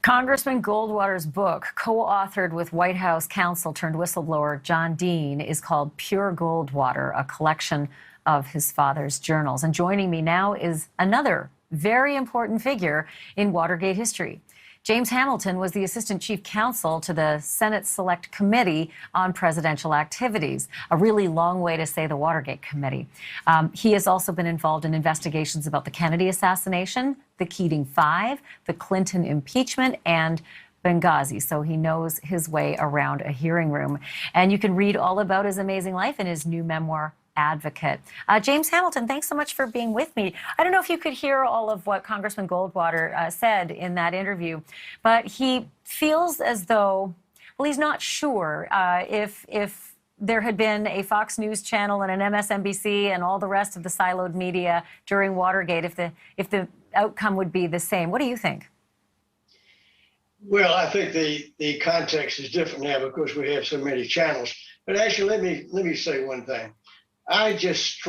Congressman Goldwater's book, co-authored with White House counsel turned whistleblower John Dean, is called Pure Goldwater, a collection of his father's journals. And joining me now is another very important figure in Watergate history. James Hamilton was the assistant chief counsel to the Senate Select Committee on Presidential Activities, a really long way to say the Watergate Committee. He has also been involved in investigations about the Kennedy assassination, the Keating Five, the Clinton impeachment, and Benghazi, so he knows his way around a hearing room. And you can read all about his amazing life in his new memoir, Advocate. James Hamilton, thanks so much for being with me. I don't know if you could hear all of what Congressman Goldwater said in that interview, but he feels as though, well, he's not sure if there had been a Fox News channel and an MSNBC and all the rest of the siloed media during Watergate, if the outcome would be the same. What do you think? Well, I think the context is different now because we have so many channels. But actually, let me say one thing. I just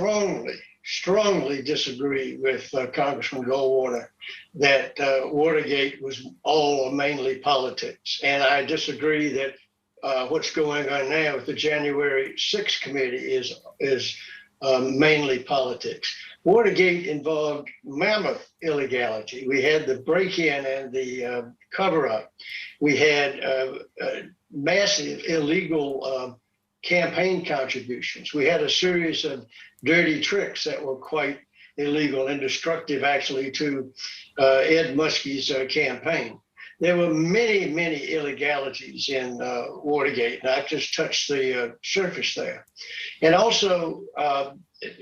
strongly disagree with Congressman Goldwater that Watergate was all or mainly politics. And I disagree that what's going on now with the January 6th committee is mainly politics. Watergate involved mammoth illegality. We had the break-in and the cover-up. We had massive illegal campaign contributions. We had a series of dirty tricks that were quite illegal and destructive, actually, to Ed Muskie's campaign. There were many illegalities in Watergate, and I've just touched the surface there. And also,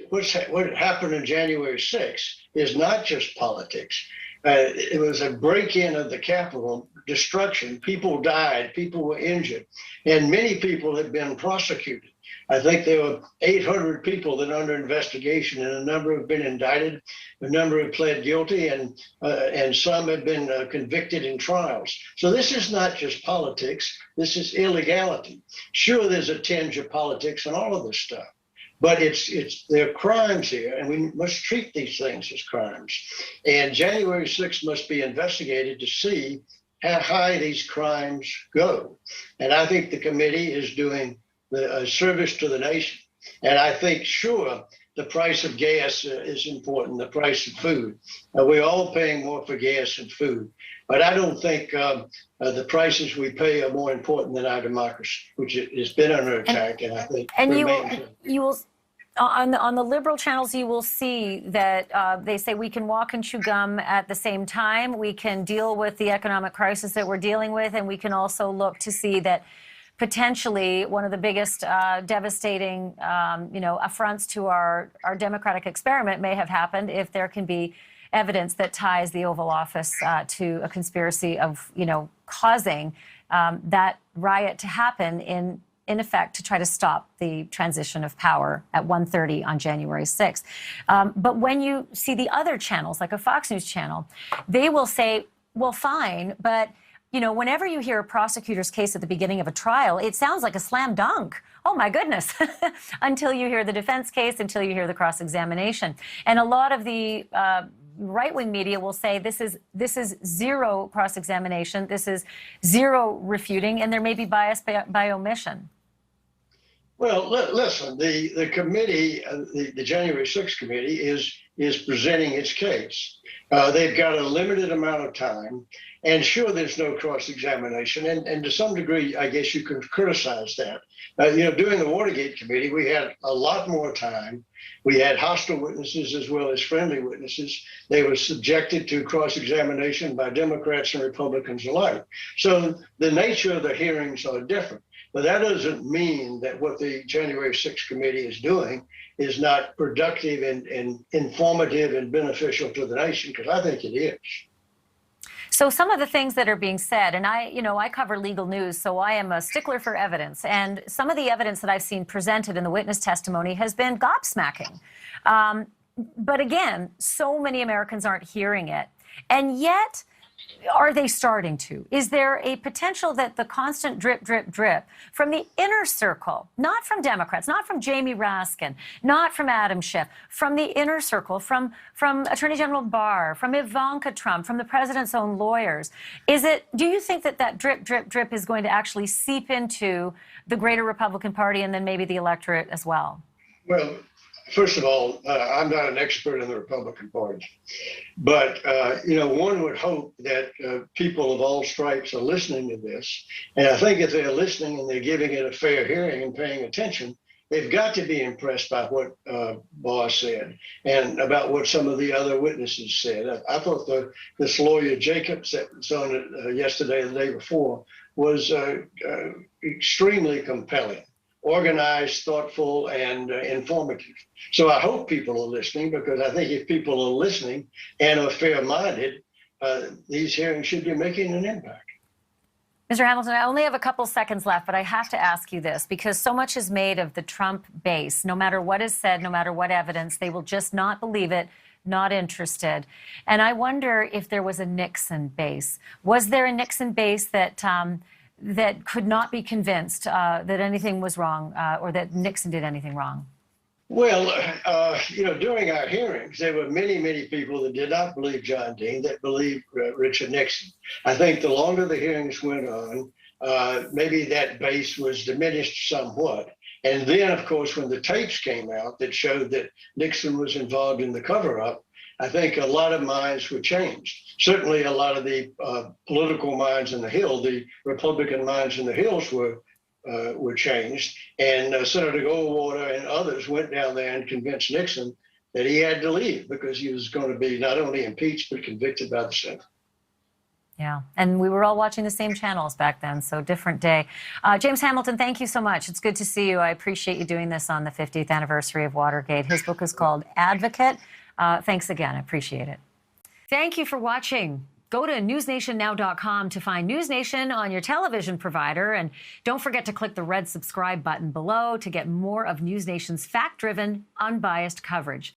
what happened on January 6th is not just politics. It was a break-in of the Capitol, destruction. People died, people were injured, and many people have been prosecuted. I think there were 800 people that are under investigation, and a number have been indicted, a number have pled guilty, and some have been convicted in trials. So this is not just politics, this is illegality. Sure, there's a tinge of politics and all of this stuff, but there are crimes here, and we must treat these things as crimes. And January 6th must be investigated to see how high these crimes go. And I think the committee is doing a service to the nation. And I think, sure, the price of gas is important, the price of food. We're all paying more for gas and food. But I don't think the prices we pay are more important than our democracy, which has been under attack, and I think you will on the liberal channels, you will see that they say we can walk and chew gum at the same time. We can deal with the economic crisis that we're dealing with, and we can also look to see that potentially one of the biggest devastating affronts to our democratic experiment may have happened if there can be evidence that ties the Oval Office to a conspiracy of causing that riot to happen in effect to try to stop the transition of power at 1:30 on January 6th. But when you see the other channels, like a Fox News channel, they will say, well, fine, but whenever you hear a prosecutor's case at the beginning of a trial, it sounds like a slam dunk. Oh, my goodness, until you hear the defense case, until you hear the cross-examination. And a lot of the right-wing media will say this is zero cross-examination, this is zero refuting, and there may be bias by omission. Well, listen, the committee, the January 6th committee is presenting its case. They've got a limited amount of time, and sure, there's no cross-examination, and to some degree, I guess you can criticize that. During the Watergate committee, we had a lot more time. We had hostile witnesses as well as friendly witnesses. They were subjected to cross-examination by Democrats and Republicans alike. So the nature of the hearings are different. But that doesn't mean that what the January 6th committee is doing is not productive and informative and beneficial to the nation, because I think it is. So some of the things that are being said, and I cover legal news, so I am a stickler for evidence. And some of the evidence that I've seen presented in the witness testimony has been gobsmacking. But again, so many Americans aren't hearing it. And yet Are they starting to? Is there a potential that the constant drip, drip, drip from the inner circle, not from Democrats, not from Jamie Raskin, not from Adam Schiff, from the inner circle, from Attorney General Barr, from Ivanka Trump, from the president's own lawyers, do you think that drip, drip, drip is going to actually seep into the greater Republican Party and then maybe the electorate as well? Well, first of all, I'm not an expert in the Republican Party, but one would hope that people of all stripes are listening to this. And I think if they're listening and they're giving it a fair hearing and paying attention, they've got to be impressed by what Barr said and about what some of the other witnesses said. I thought this lawyer Jacobs that was on it yesterday or the day before was extremely compelling, organized, thoughtful, and informative. So I hope people are listening, because I think if people are listening and are fair-minded, these hearings should be making an impact. Mr. Hamilton, I only have a couple seconds left, but I have to ask you this, because so much is made of the Trump base. No matter what is said, no matter what evidence, they will just not believe it, not interested. And I wonder if there was a Nixon base. Was there a Nixon base that could not be convinced that anything was wrong or that Nixon did anything wrong? Well, during our hearings, there were many, many people that did not believe John Dean, that believed Richard Nixon. I think the longer the hearings went on, maybe that base was diminished somewhat. And then, of course, when the tapes came out that showed that Nixon was involved in the cover-up, I think a lot of minds were changed. Certainly a lot of the political minds in the Hill, the Republican minds in the Hills were changed. And Senator Goldwater and others went down there and convinced Nixon that he had to leave because he was going to be not only impeached, but convicted by the Senate. Yeah, and we were all watching the same channels back then, so different day. James Hamilton, thank you so much. It's good to see you. I appreciate you doing this on the 50th anniversary of Watergate. His book is called Advocate. Thanks again. I appreciate it. Thank you for watching. Go to newsnationnow.com to find NewsNation on your television provider. And don't forget to click the red subscribe button below to get more of NewsNation's fact-driven, unbiased coverage.